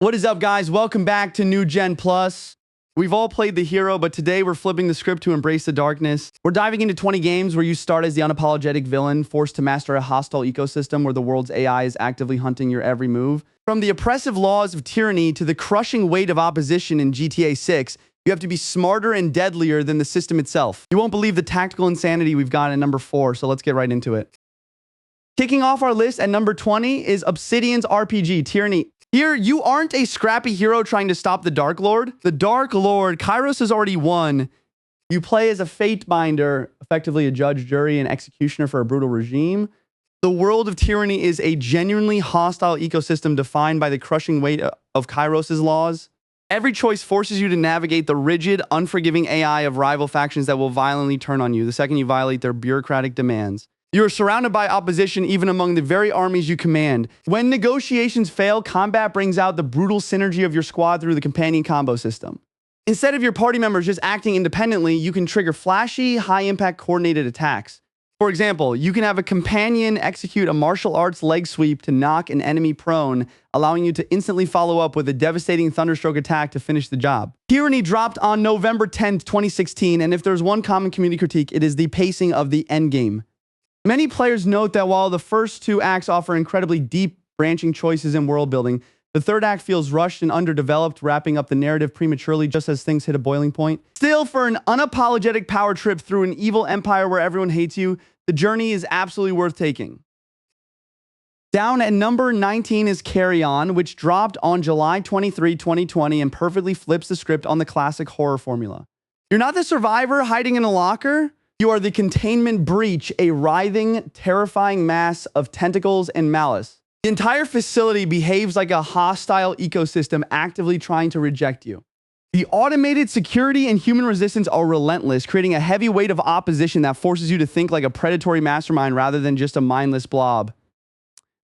What is up, guys? Welcome back to New Gen Plus. We've all played the hero, but today we're flipping the script to embrace the darkness. We're diving into 20 games where you start as the unapologetic villain, forced to master a hostile ecosystem where the world's AI is actively hunting your every move. From the oppressive laws of tyranny to the crushing weight of opposition in GTA 6, you have to be smarter and deadlier than the system itself. You won't believe the tactical insanity we've got at number 4, so let's get right into it. Kicking off our list at number 20 is Obsidian's RPG, Tyranny. Here, you aren't a scrappy hero trying to stop the Dark Lord. The Dark Lord, Kairos, has already won. You play as a fate binder, effectively a judge, jury, and executioner for a brutal regime. The world of Tyranny is a genuinely hostile ecosystem defined by the crushing weight of Kairos' laws. Every choice forces you to navigate the rigid, unforgiving AI of rival factions that will violently turn on you the second you violate their bureaucratic demands. You are surrounded by opposition even among the very armies you command. When negotiations fail, combat brings out the brutal synergy of your squad through the companion combo system. Instead of your party members just acting independently, you can trigger flashy, high-impact coordinated attacks. For example, you can have a companion execute a martial arts leg sweep to knock an enemy prone, allowing you to instantly follow up with a devastating thunderstroke attack to finish the job. Tyranny dropped on November 10th, 2016, and if there's one common community critique, it is the pacing of the endgame. Many players note that while the first two acts offer incredibly deep, branching choices in world building, the third act feels rushed and underdeveloped, wrapping up the narrative prematurely just as things hit a boiling point. Still, for an unapologetic power trip through an evil empire where everyone hates you, the journey is absolutely worth taking. Down at number 19 is Carrion, which dropped on July 23, 2020 and perfectly flips the script on the classic horror formula. You're not the survivor hiding in a locker. You are the containment breach, a writhing, terrifying mass of tentacles and malice. The entire facility behaves like a hostile ecosystem actively trying to reject you. The automated security and human resistance are relentless, creating a heavy weight of opposition that forces you to think like a predatory mastermind rather than just a mindless blob.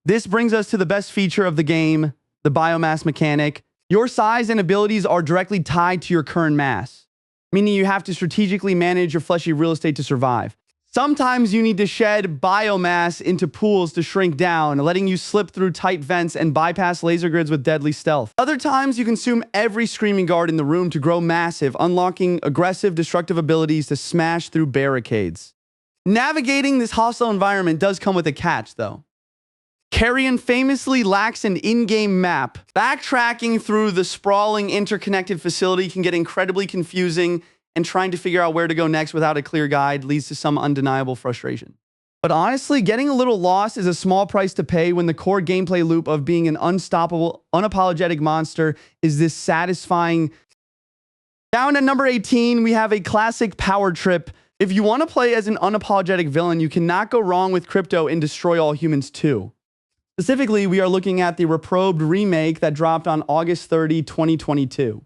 This brings us to the best feature of the game, the biomass mechanic. Your size and abilities are directly tied to your current mass, meaning you have to strategically manage your fleshy real estate to survive. Sometimes you need to shed biomass into pools to shrink down, letting you slip through tight vents and bypass laser grids with deadly stealth. Other times you consume every screaming guard in the room to grow massive, unlocking aggressive, destructive abilities to smash through barricades. Navigating this hostile environment does come with a catch, though. Carrion famously lacks an in-game map. Backtracking through the sprawling, interconnected facility can get incredibly confusing, and trying to figure out where to go next without a clear guide leads to some undeniable frustration. But honestly, getting a little lost is a small price to pay when the core gameplay loop of being an unstoppable, unapologetic monster is this satisfying. Down at number 18, we have a classic power trip. If you want to play as an unapologetic villain, you cannot go wrong with Crypto in Destroy All Humans 2. Specifically, we are looking at the Reprobed remake that dropped on August 30, 2022.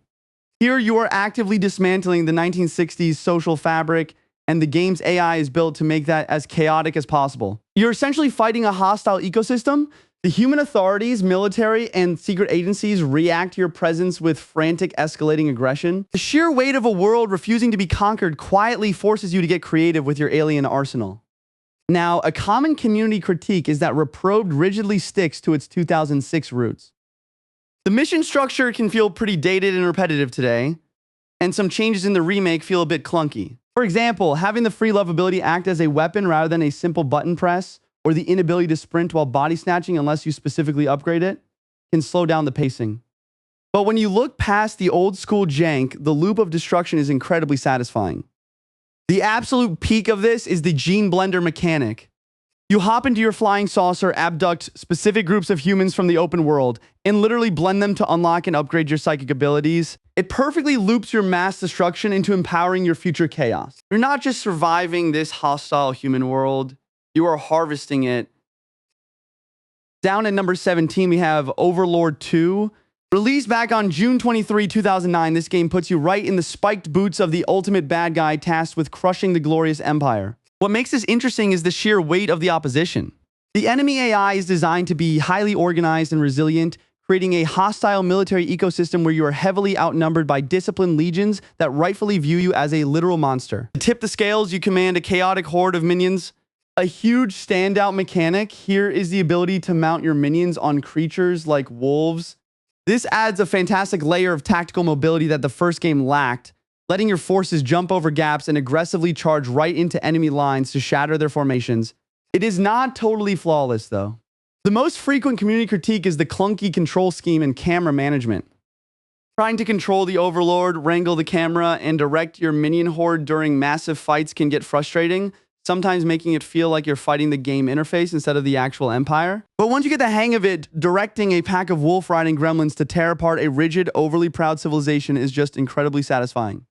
Here, you are actively dismantling the 1960s social fabric, and the game's AI is built to make that as chaotic as possible. You're essentially fighting a hostile ecosystem. The human authorities, military, and secret agencies react to your presence with frantic, escalating aggression. The sheer weight of a world refusing to be conquered quietly forces you to get creative with your alien arsenal. Now, a common community critique is that Reprobed rigidly sticks to its 2006 roots. The mission structure can feel pretty dated and repetitive today, and some changes in the remake feel a bit clunky. For example, having the free love ability act as a weapon rather than a simple button press, or the inability to sprint while body snatching unless you specifically upgrade it, can slow down the pacing. But when you look past the old school jank, the loop of destruction is incredibly satisfying. The absolute peak of this is the gene blender mechanic. You hop into your flying saucer, abduct specific groups of humans from the open world, and literally blend them to unlock and upgrade your psychic abilities. It perfectly loops your mass destruction into empowering your future chaos. You're not just surviving this hostile human world, you are harvesting it. Down at number 17, we have Overlord II. Released back on June 23, 2009, this game puts you right in the spiked boots of the ultimate bad guy tasked with crushing the glorious empire. What makes this interesting is the sheer weight of the opposition. The enemy AI is designed to be highly organized and resilient, creating a hostile military ecosystem where you are heavily outnumbered by disciplined legions that rightfully view you as a literal monster. To tip the scales, you command a chaotic horde of minions. A huge standout mechanic here is the ability to mount your minions on creatures like wolves. This adds a fantastic layer of tactical mobility that the first game lacked, letting your forces jump over gaps and aggressively charge right into enemy lines to shatter their formations. It is not totally flawless, though. The most frequent community critique is the clunky control scheme and camera management. Trying to control the Overlord, wrangle the camera, and direct your minion horde during massive fights can get frustrating, sometimes making it feel like you're fighting the game interface instead of the actual Empire. But once you get the hang of it, directing a pack of wolf-riding gremlins to tear apart a rigid, overly proud civilization is just incredibly satisfying.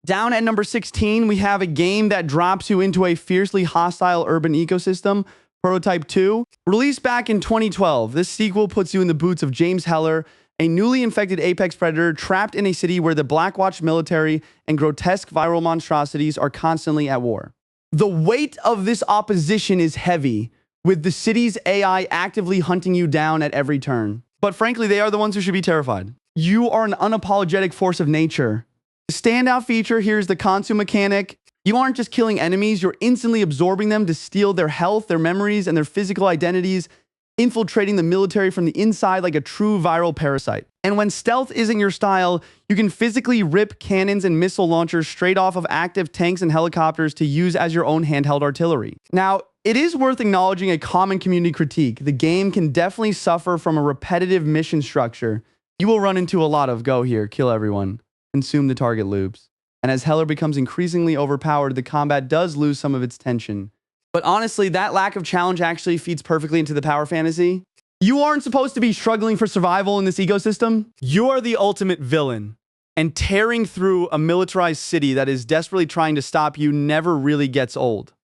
Down at number 16, we have a game that drops you into a fiercely hostile urban ecosystem, Prototype 2. Released back in 2012, this sequel puts you in the boots of James Heller, a newly infected apex predator trapped in a city where the Blackwatch military and grotesque viral monstrosities are constantly at war. The weight of this opposition is heavy, with the city's AI actively hunting you down at every turn. But frankly, they are the ones who should be terrified. You are an unapologetic force of nature. The standout feature here is the consume mechanic. You aren't just killing enemies, you're instantly absorbing them to steal their health, their memories, and their physical identities, infiltrating the military from the inside like a true viral parasite. And when stealth isn't your style, you can physically rip cannons and missile launchers straight off of active tanks and helicopters to use as your own handheld artillery. Now, it is worth acknowledging a common community critique. The game can definitely suffer from a repetitive mission structure. You will run into a lot of go here, kill everyone, consume the target loops. And as Heller becomes increasingly overpowered, the combat does lose some of its tension. But honestly, that lack of challenge actually feeds perfectly into the power fantasy. You aren't supposed to be struggling for survival in this ecosystem. You are the ultimate villain. And tearing through a militarized city that is desperately trying to stop you never really gets old.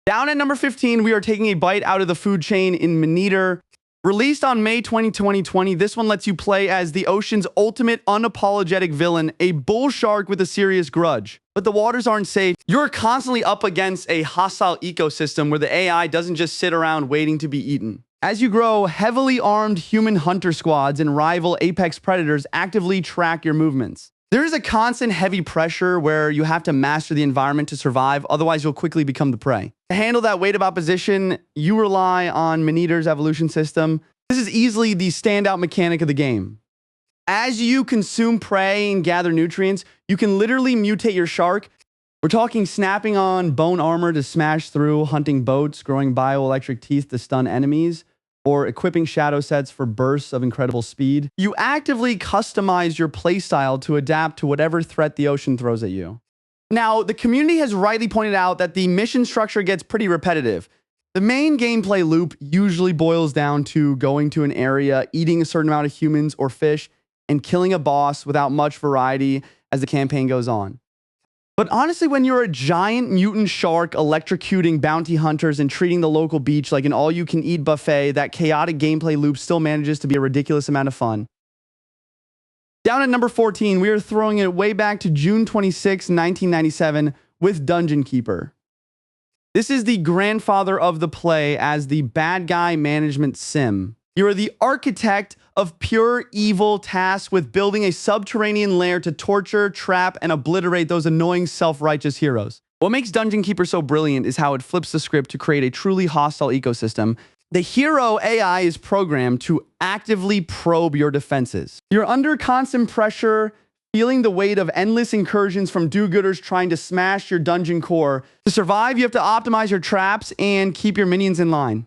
Down at number 15, we are taking a bite out of the food chain in Maneater. Released on May 2020, this one lets you play as the ocean's ultimate unapologetic villain, a bull shark with a serious grudge. But the waters aren't safe. You're constantly up against a hostile ecosystem where the AI doesn't just sit around waiting to be eaten. As you grow, heavily armed human hunter squads and rival apex predators actively track your movements. There is a constant heavy pressure where you have to master the environment to survive, otherwise you'll quickly become the prey. To handle that weight of opposition, you rely on Maneater's evolution system. This is easily the standout mechanic of the game. As you consume prey and gather nutrients, you can literally mutate your shark. We're talking snapping on bone armor to smash through, hunting boats, growing bioelectric teeth to stun enemies, or equipping shadow sets for bursts of incredible speed. You actively customize your playstyle to adapt to whatever threat the ocean throws at you. Now, the community has rightly pointed out that the mission structure gets pretty repetitive. The main gameplay loop usually boils down to going to an area, eating a certain amount of humans or fish, and killing a boss without much variety as the campaign goes on. But honestly, when you're a giant mutant shark electrocuting bounty hunters and treating the local beach like an all-you-can-eat buffet, that chaotic gameplay loop still manages to be a ridiculous amount of fun. Down at number 14, we are throwing it way back to June 26, 1997 with Dungeon Keeper. This is the grandfather of the play as the bad guy management sim. You are the architect of pure evil tasked with building a subterranean lair to torture, trap, and obliterate those annoying self-righteous heroes. What makes Dungeon Keeper so brilliant is how it flips the script to create a truly hostile ecosystem. The hero AI is programmed to actively probe your defenses. You're under constant pressure, feeling the weight of endless incursions from do-gooders trying to smash your dungeon core. To survive, you have to optimize your traps and keep your minions in line.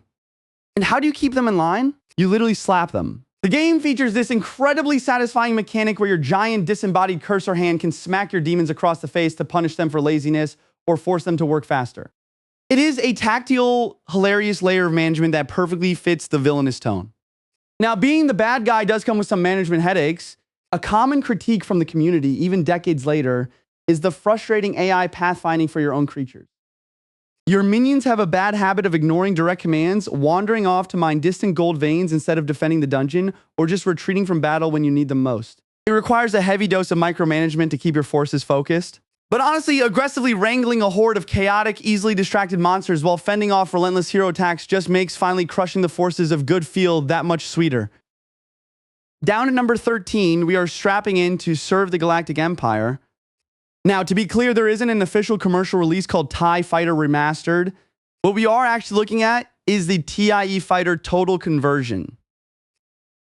And how do you keep them in line? You literally slap them. The game features this incredibly satisfying mechanic where your giant disembodied cursor hand can smack your demons across the face to punish them for laziness or force them to work faster. It is a tactile, hilarious layer of management that perfectly fits the villainous tone. Now, being the bad guy does come with some management headaches. A common critique from the community, even decades later, is the frustrating AI pathfinding for your own creatures. Your minions have a bad habit of ignoring direct commands, wandering off to mine distant gold veins instead of defending the dungeon, or just retreating from battle when you need them most. It requires a heavy dose of micromanagement to keep your forces focused. But honestly, aggressively wrangling a horde of chaotic, easily distracted monsters while fending off relentless hero attacks just makes finally crushing the forces of good feel that much sweeter. Down at number 13, we are strapping in to serve the Galactic Empire. Now, to be clear, there isn't an official commercial release called TIE Fighter Remastered. What we are actually looking at is the TIE Fighter Total Conversion.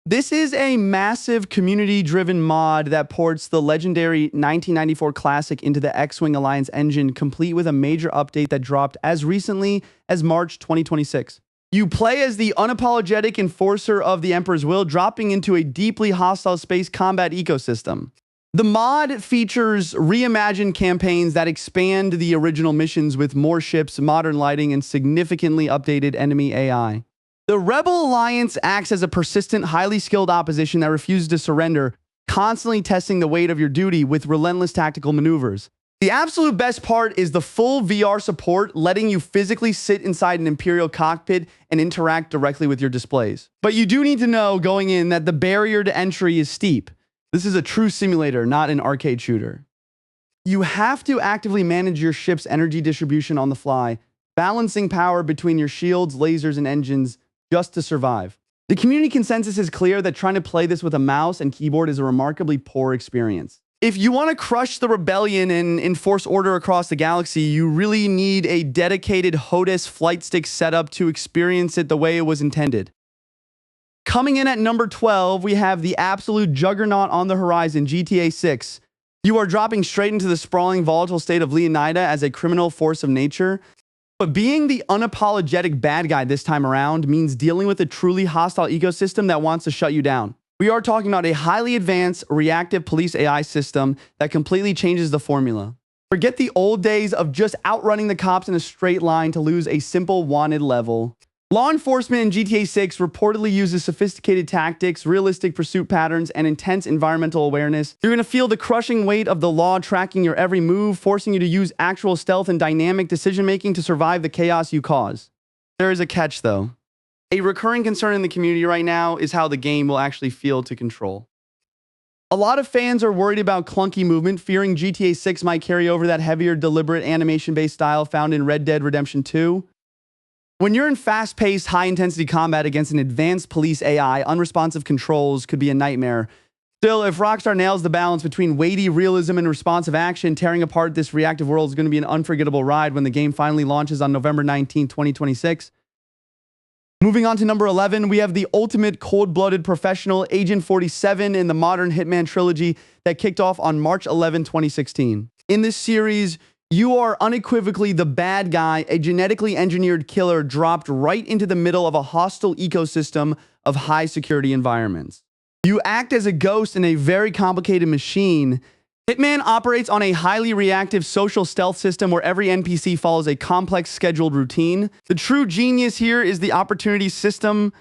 This is a massive community-driven mod that ports the legendary 1994 classic into the X-Wing Alliance engine, complete with a major update that dropped as recently as March 2026. You play as the unapologetic enforcer of the Emperor's will, dropping into a deeply hostile space combat ecosystem. The mod features reimagined campaigns that expand the original missions with more ships, modern lighting, and significantly updated enemy AI. The Rebel Alliance acts as a persistent, highly skilled opposition that refuses to surrender, constantly testing the weight of your duty with relentless tactical maneuvers. The absolute best part is the full VR support, letting you physically sit inside an Imperial cockpit and interact directly with your displays. But you do need to know going in that the barrier to entry is steep. This is a true simulator, not an arcade shooter. You have to actively manage your ship's energy distribution on the fly, balancing power between your shields, lasers, and engines just to survive. The community consensus is clear that trying to play this with a mouse and keyboard is a remarkably poor experience. If you want to crush the rebellion and enforce order across the galaxy, you really need a dedicated HOTAS flight stick setup to experience it the way it was intended. Coming in at number 12, we have the absolute juggernaut on the horizon, GTA 6. You are dropping straight into the sprawling, volatile state of Leonida as a criminal force of nature. But being the unapologetic bad guy this time around means dealing with a truly hostile ecosystem that wants to shut you down. We are talking about a highly advanced, reactive police AI system that completely changes the formula. Forget the old days of just outrunning the cops in a straight line to lose a simple wanted level. Law enforcement in GTA 6 reportedly uses sophisticated tactics, realistic pursuit patterns, and intense environmental awareness. You're going to feel the crushing weight of the law tracking your every move, forcing you to use actual stealth and dynamic decision-making to survive the chaos you cause. There is a catch, though. A recurring concern in the community right now is how the game will actually feel to control. A lot of fans are worried about clunky movement, fearing GTA 6 might carry over that heavier, deliberate animation-based style found in Red Dead Redemption 2. When you're in fast-paced, high-intensity combat against an advanced police AI, unresponsive controls could be a nightmare. Still, if Rockstar nails the balance between weighty realism and responsive action, tearing apart this reactive world is going to be an unforgettable ride when the game finally launches on November 19, 2026. Moving on to number 11, we have the ultimate cold-blooded professional, Agent 47 in the modern Hitman trilogy that kicked off on March 11, 2016. In this series, you are unequivocally the bad guy, a genetically engineered killer dropped right into the middle of a hostile ecosystem of high-security environments. You act as a ghost in a very complicated machine. Hitman operates on a highly reactive social stealth system where every NPC follows a complex scheduled routine. The true genius here is the opportunity system.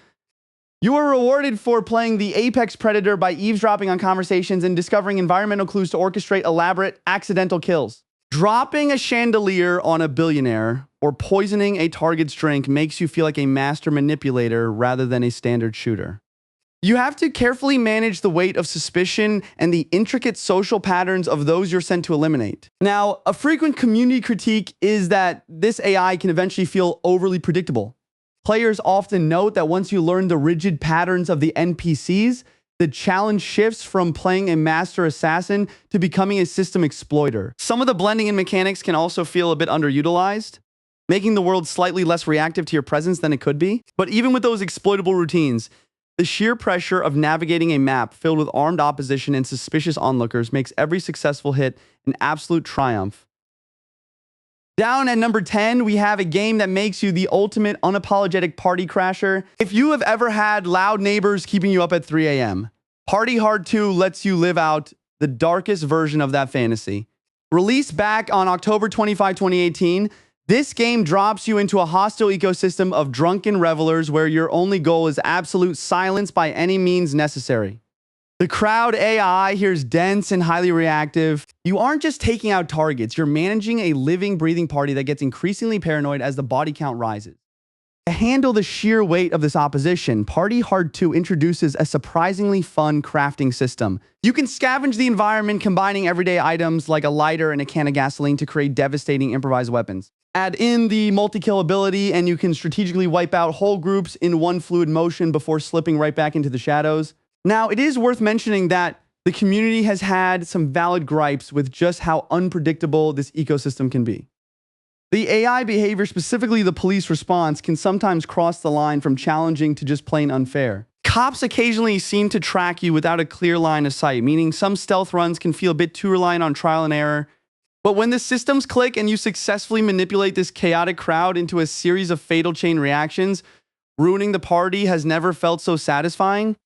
You are rewarded for playing the apex predator by eavesdropping on conversations and discovering environmental clues to orchestrate elaborate accidental kills. Dropping a chandelier on a billionaire or poisoning a target's drink makes you feel like a master manipulator rather than a standard shooter. You have to carefully manage the weight of suspicion and the intricate social patterns of those you're sent to eliminate. Now, a frequent community critique is that this AI can eventually feel overly predictable. Players often note that once you learn the rigid patterns of the NPCs, the challenge shifts from playing a master assassin to becoming a system exploiter. Some of the blending in mechanics can also feel a bit underutilized, making the world slightly less reactive to your presence than it could be. But even with those exploitable routines, the sheer pressure of navigating a map filled with armed opposition and suspicious onlookers makes every successful hit an absolute triumph. Down at number 10, we have a game that makes you the ultimate unapologetic party crasher. If you have ever had loud neighbors keeping you up at 3 a.m., Party Hard 2 lets you live out the darkest version of that fantasy. Released back on October 25, 2018, this game drops you into a hostile ecosystem of drunken revelers where your only goal is absolute silence by any means necessary. The crowd AI here is dense and highly reactive. You aren't just taking out targets, you're managing a living, breathing party that gets increasingly paranoid as the body count rises. To handle the sheer weight of this opposition, Party Hard 2 introduces a surprisingly fun crafting system. You can scavenge the environment, combining everyday items like a lighter and a can of gasoline to create devastating improvised weapons. Add in the multi-kill ability, and you can strategically wipe out whole groups in one fluid motion before slipping right back into the shadows. Now, it is worth mentioning that the community has had some valid gripes with just how unpredictable this ecosystem can be. The AI behavior, specifically the police response, can sometimes cross the line from challenging to just plain unfair. Cops occasionally seem to track you without a clear line of sight, meaning some stealth runs can feel a bit too reliant on trial and error. But when the systems click and you successfully manipulate this chaotic crowd into a series of fatal chain reactions, ruining the party has never felt so satisfying.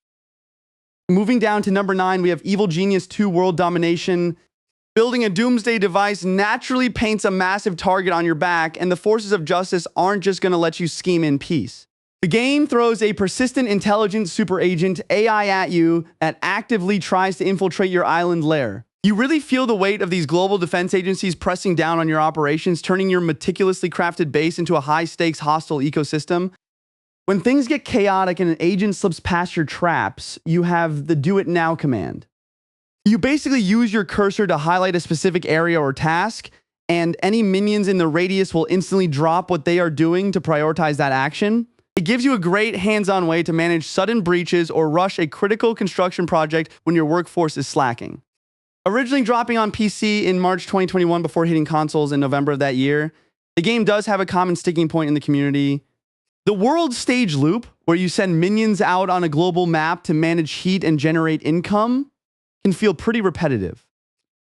Moving down to number 9, we have Evil Genius 2 World Domination. Building a doomsday device naturally paints a massive target on your back, and the forces of justice aren't just going to let you scheme in peace. The game throws a persistent intelligent super agent AI at you that actively tries to infiltrate your island lair. You really feel the weight of these global defense agencies pressing down on your operations, turning your meticulously crafted base into a high-stakes hostile ecosystem. When things get chaotic and an agent slips past your traps, you have the Do It Now command. You basically use your cursor to highlight a specific area or task, and any minions in the radius will instantly drop what they are doing to prioritize that action. It gives you a great hands-on way to manage sudden breaches or rush a critical construction project when your workforce is slacking. Originally dropping on PC in March 2021 before hitting consoles in November of that year, the game does have a common sticking point in the community. The world stage loop, where you send minions out on a global map to manage heat and generate income, can feel pretty repetitive.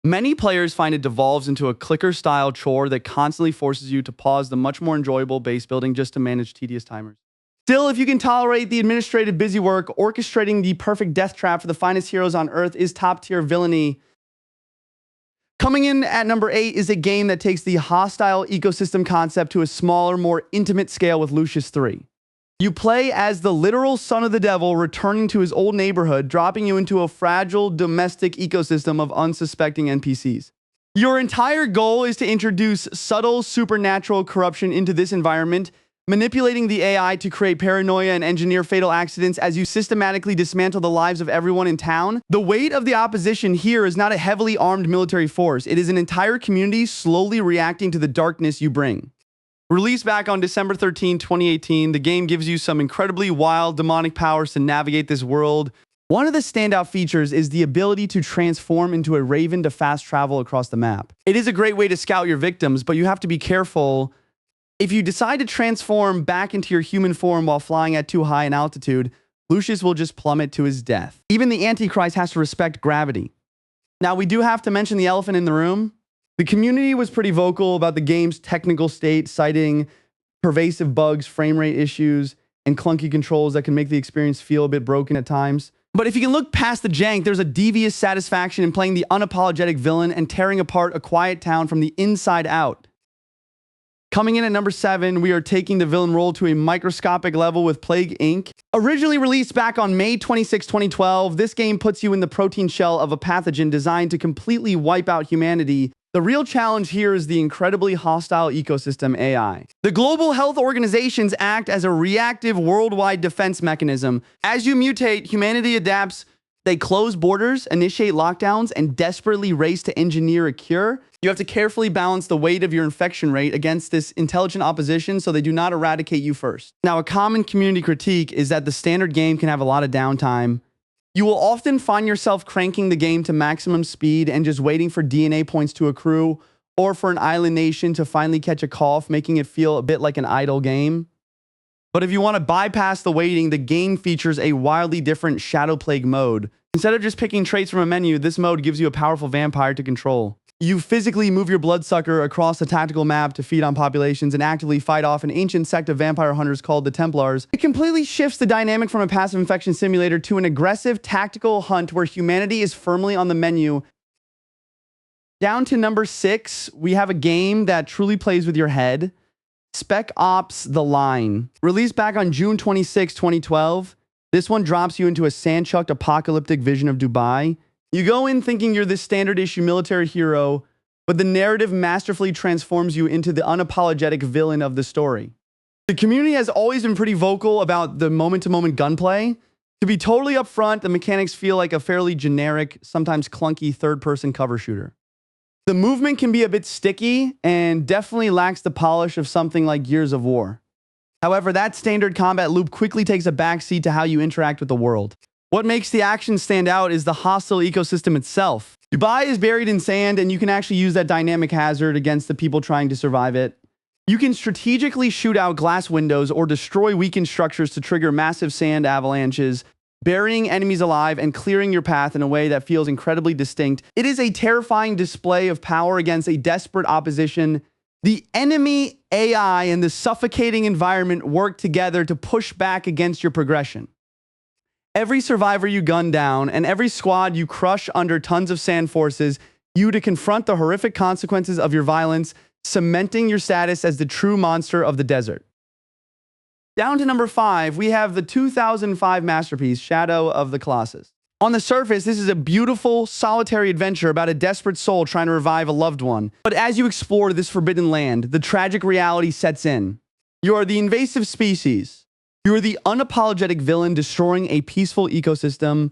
Many players find it devolves into a clicker-style chore that constantly forces you to pause the much more enjoyable base building just to manage tedious timers. Still, if you can tolerate the administrative busy work, orchestrating the perfect death trap for the finest heroes on Earth is top-tier villainy. Coming in at number 8 is a game that takes the hostile ecosystem concept to a smaller, more intimate scale with Lucius III. You play as the literal son of the devil returning to his old neighborhood, dropping you into a fragile domestic ecosystem of unsuspecting NPCs. Your entire goal is to introduce subtle supernatural corruption into this environment, manipulating the AI to create paranoia and engineer fatal accidents as you systematically dismantle the lives of everyone in town. The weight of the opposition here is not a heavily armed military force. It is an entire community slowly reacting to the darkness you bring. Released back on December 13, 2018, the game gives you some incredibly wild demonic powers to navigate this world. One of the standout features is the ability to transform into a raven to fast travel across the map. It is a great way to scout your victims, but you have to be careful. If you decide to transform back into your human form while flying at too high an altitude, Lucius will just plummet to his death. Even the Antichrist has to respect gravity. Now, we do have to mention the elephant in the room. The community was pretty vocal about the game's technical state, citing pervasive bugs, frame rate issues, and clunky controls that can make the experience feel a bit broken at times. But if you can look past the jank, there's a devious satisfaction in playing the unapologetic villain and tearing apart a quiet town from the inside out. Coming in at number 7, we are taking the villain role to a microscopic level with Plague Inc. Originally released back on May 26, 2012, this game puts you in the protein shell of a pathogen designed to completely wipe out humanity. The real challenge here is the incredibly hostile ecosystem AI. The global health organizations act as a reactive worldwide defense mechanism. As you mutate, humanity adapts. They close borders, initiate lockdowns, and desperately race to engineer a cure. You have to carefully balance the weight of your infection rate against this intelligent opposition so they do not eradicate you first. Now, a common community critique is that the standard game can have a lot of downtime. You will often find yourself cranking the game to maximum speed and just waiting for DNA points to accrue, or for an island nation to finally catch a cough, making it feel a bit like an idle game. But if you want to bypass the waiting, the game features a wildly different Shadow Plague mode. Instead of just picking traits from a menu, this mode gives you a powerful vampire to control. You physically move your bloodsucker across the tactical map to feed on populations and actively fight off an ancient sect of vampire hunters called the Templars. It completely shifts the dynamic from a passive infection simulator to an aggressive tactical hunt where humanity is firmly on the menu. Down to number 6, we have a game that truly plays with your head. Spec Ops The Line. Released back on June 26, 2012, this one drops you into a sand-chucked apocalyptic vision of Dubai. You go in thinking you're this standard issue military hero, but the narrative masterfully transforms you into the unapologetic villain of the story. The community has always been pretty vocal about the moment-to-moment gunplay. To be totally upfront, the mechanics feel like a fairly generic, sometimes clunky third-person cover shooter. The movement can be a bit sticky and definitely lacks the polish of something like Gears of War. However, that standard combat loop quickly takes a backseat to how you interact with the world. What makes the action stand out is the hostile ecosystem itself. Dubai is buried in sand, and you can actually use that dynamic hazard against the people trying to survive it. You can strategically shoot out glass windows or destroy weakened structures to trigger massive sand avalanches. burying enemies alive and clearing your path in a way that feels incredibly distinct. It is a terrifying display of power against a desperate opposition. The enemy AI and the suffocating environment work together to push back against your progression. Every survivor you gun down and every squad you crush under tons of sand forces you to confront the horrific consequences of your violence, cementing your status as the true monster of the desert. Down to number 5, we have the 2005 masterpiece, Shadow of the Colossus. On the surface, this is a beautiful, solitary adventure about a desperate soul trying to revive a loved one. But as you explore this forbidden land, the tragic reality sets in. You are the invasive species. You are the unapologetic villain destroying a peaceful ecosystem.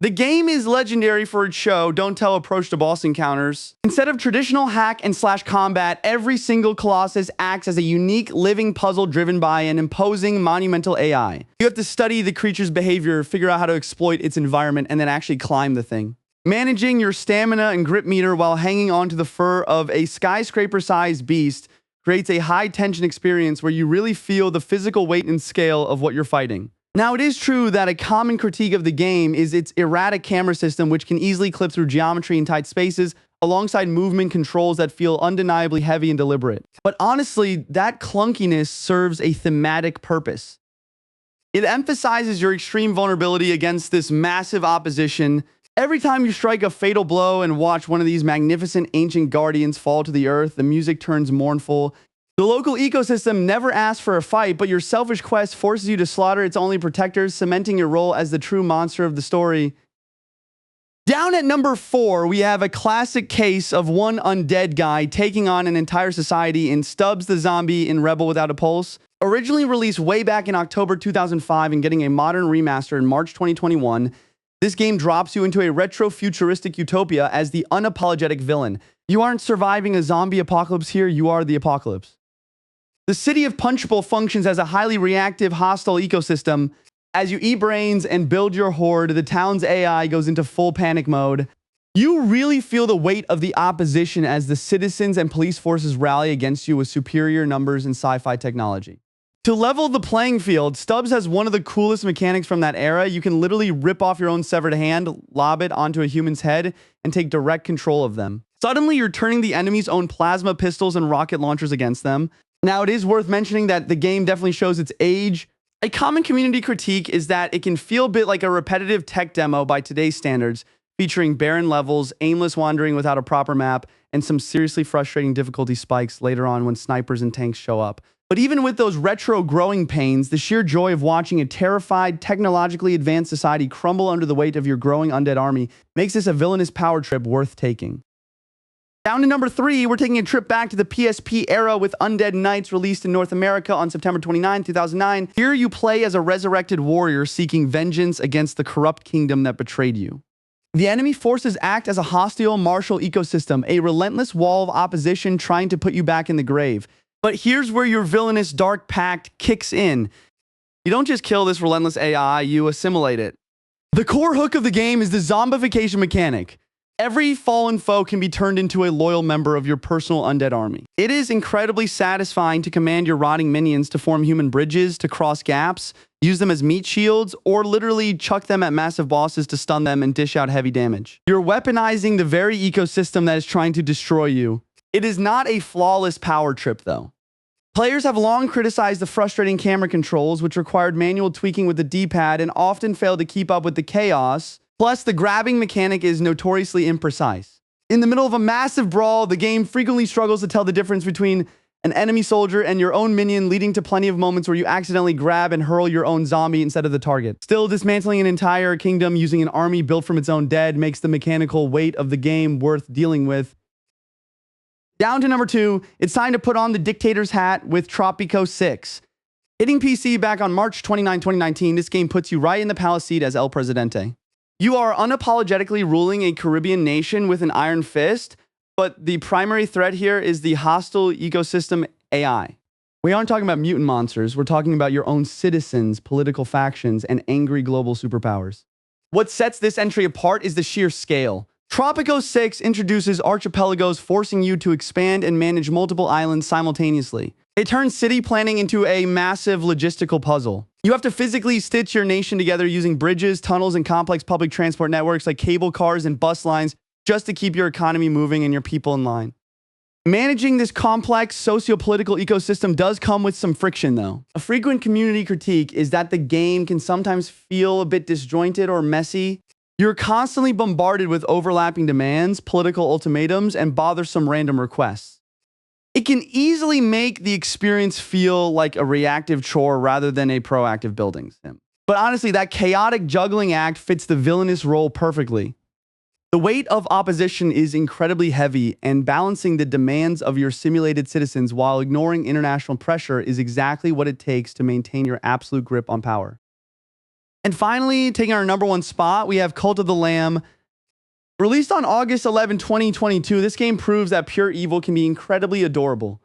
The game is legendary for its show, don't tell approach to boss encounters. Instead of traditional hack and slash combat, every single Colossus acts as a unique living puzzle driven by an imposing monumental AI. You have to study the creature's behavior, figure out how to exploit its environment, and then actually climb the thing. Managing your stamina and grip meter while hanging onto the fur of a skyscraper-sized beast creates a high-tension experience where you really feel the physical weight and scale of what you're fighting. Now, it is true that a common critique of the game is its erratic camera system, which can easily clip through geometry in tight spaces, alongside movement controls that feel undeniably heavy and deliberate. But honestly, that clunkiness serves a thematic purpose. It emphasizes your extreme vulnerability against this massive opposition. Every time you strike a fatal blow and watch one of these magnificent ancient guardians fall to the earth, the music turns mournful. The local ecosystem never asks for a fight, but your selfish quest forces you to slaughter its only protectors, cementing your role as the true monster of the story. Down at number 4, we have a classic case of one undead guy taking on an entire society in Stubbs the Zombie in Rebel Without a Pulse. Originally released way back in October 2005 and getting a modern remaster in March 2021, this game drops you into a retro-futuristic utopia as the unapologetic villain. You aren't surviving a zombie apocalypse here, you are the apocalypse. The city of Punchbowl functions as a highly reactive, hostile ecosystem. As you eat brains and build your horde, the town's AI goes into full panic mode. You really feel the weight of the opposition as the citizens and police forces rally against you with superior numbers and sci-fi technology. To level the playing field, Stubbs has one of the coolest mechanics from that era. You can literally rip off your own severed hand, lob it onto a human's head, and take direct control of them. Suddenly, you're turning the enemy's own plasma pistols and rocket launchers against them. Now, it is worth mentioning that the game definitely shows its age. A common community critique is that it can feel a bit like a repetitive tech demo by today's standards, featuring barren levels, aimless wandering without a proper map, and some seriously frustrating difficulty spikes later on when snipers and tanks show up. But even with those retro growing pains, the sheer joy of watching a terrified, technologically advanced society crumble under the weight of your growing undead army makes this a villainous power trip worth taking. Down to number 3, we're taking a trip back to the PSP era with Undead Knights, released in North America on September 29, 2009. Here you play as a resurrected warrior seeking vengeance against the corrupt kingdom that betrayed you. The enemy forces act as a hostile martial ecosystem, a relentless wall of opposition trying to put you back in the grave. But here's where your villainous dark pact kicks in. You don't just kill this relentless AI, you assimilate it. The core hook of the game is the zombification mechanic. Every fallen foe can be turned into a loyal member of your personal undead army. It is incredibly satisfying to command your rotting minions to form human bridges, to cross gaps, use them as meat shields, or literally chuck them at massive bosses to stun them and dish out heavy damage. You're weaponizing the very ecosystem that is trying to destroy you. It is not a flawless power trip, though. Players have long criticized the frustrating camera controls, which required manual tweaking with the D-pad and often failed to keep up with the chaos. Plus, the grabbing mechanic is notoriously imprecise. In the middle of a massive brawl, the game frequently struggles to tell the difference between an enemy soldier and your own minion, leading to plenty of moments where you accidentally grab and hurl your own zombie instead of the target. Still, dismantling an entire kingdom using an army built from its own dead makes the mechanical weight of the game worth dealing with. Down to number 2, it's time to put on the dictator's hat with Tropico 6. Hitting PC back on March 29, 2019, this game puts you right in the palace seat as El Presidente. You are unapologetically ruling a Caribbean nation with an iron fist, but the primary threat here is the hostile ecosystem AI. We aren't talking about mutant monsters, we're talking about your own citizens, political factions, and angry global superpowers. What sets this entry apart is the sheer scale. Tropico 6 introduces archipelagos, forcing you to expand and manage multiple islands simultaneously. It turns city planning into a massive logistical puzzle. You have to physically stitch your nation together using bridges, tunnels, and complex public transport networks like cable cars and bus lines just to keep your economy moving and your people in line. Managing this complex socio-political ecosystem does come with some friction, though. A frequent community critique is that the game can sometimes feel a bit disjointed or messy. You're constantly bombarded with overlapping demands, political ultimatums, and bothersome random requests. It can easily make the experience feel like a reactive chore rather than a proactive building sim. But honestly, that chaotic juggling act fits the villainous role perfectly. The weight of opposition is incredibly heavy, and balancing the demands of your simulated citizens while ignoring international pressure is exactly what it takes to maintain your absolute grip on power. And finally, taking our number one spot, we have Cult of the Lamb. Released on August 11, 2022, this game proves that pure evil can be incredibly adorable.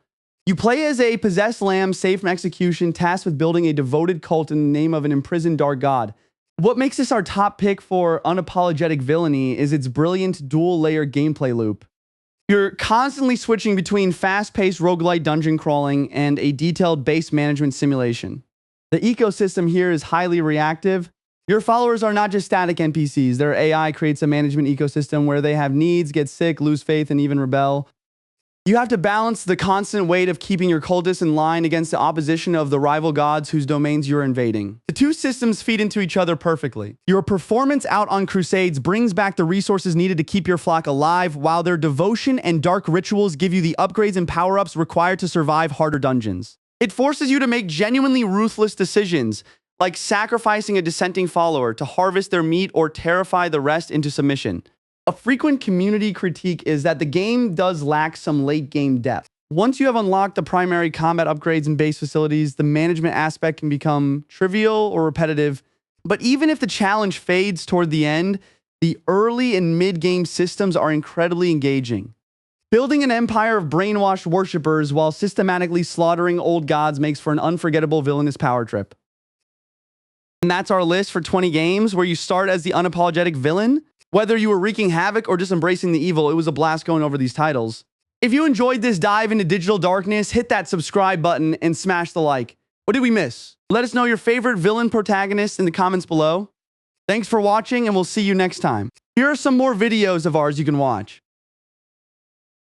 You play as a possessed lamb safe from execution, tasked with building a devoted cult in the name of an imprisoned dark god. What makes this our top pick for unapologetic villainy is its brilliant dual-layer gameplay loop. You're constantly switching between fast-paced roguelite dungeon crawling and a detailed base management simulation. The ecosystem here is highly reactive. Your followers are not just static NPCs. Their AI creates a management ecosystem where they have needs, get sick, lose faith, and even rebel. You have to balance the constant weight of keeping your cultists in line against the opposition of the rival gods whose domains you're invading. The two systems feed into each other perfectly. Your performance out on crusades brings back the resources needed to keep your flock alive, while their devotion and dark rituals give you the upgrades and power-ups required to survive harder dungeons. It forces you to make genuinely ruthless decisions, like sacrificing a dissenting follower to harvest their meat or terrify the rest into submission. A frequent community critique is that the game does lack some late-game depth. Once you have unlocked the primary combat upgrades and base facilities, the management aspect can become trivial or repetitive. But even if the challenge fades toward the end, the early and mid-game systems are incredibly engaging. Building an empire of brainwashed worshippers while systematically slaughtering old gods makes for an unforgettable villainous power trip. And that's our list for 20 games where you start as the unapologetic villain. Whether you were wreaking havoc or just embracing the evil, it was a blast going over these titles. If you enjoyed this dive into digital darkness, hit that subscribe button and smash the like. What did we miss? Let us know your favorite villain protagonists in the comments below. Thanks for watching, and we'll see you next time. Here are some more videos of ours you can watch.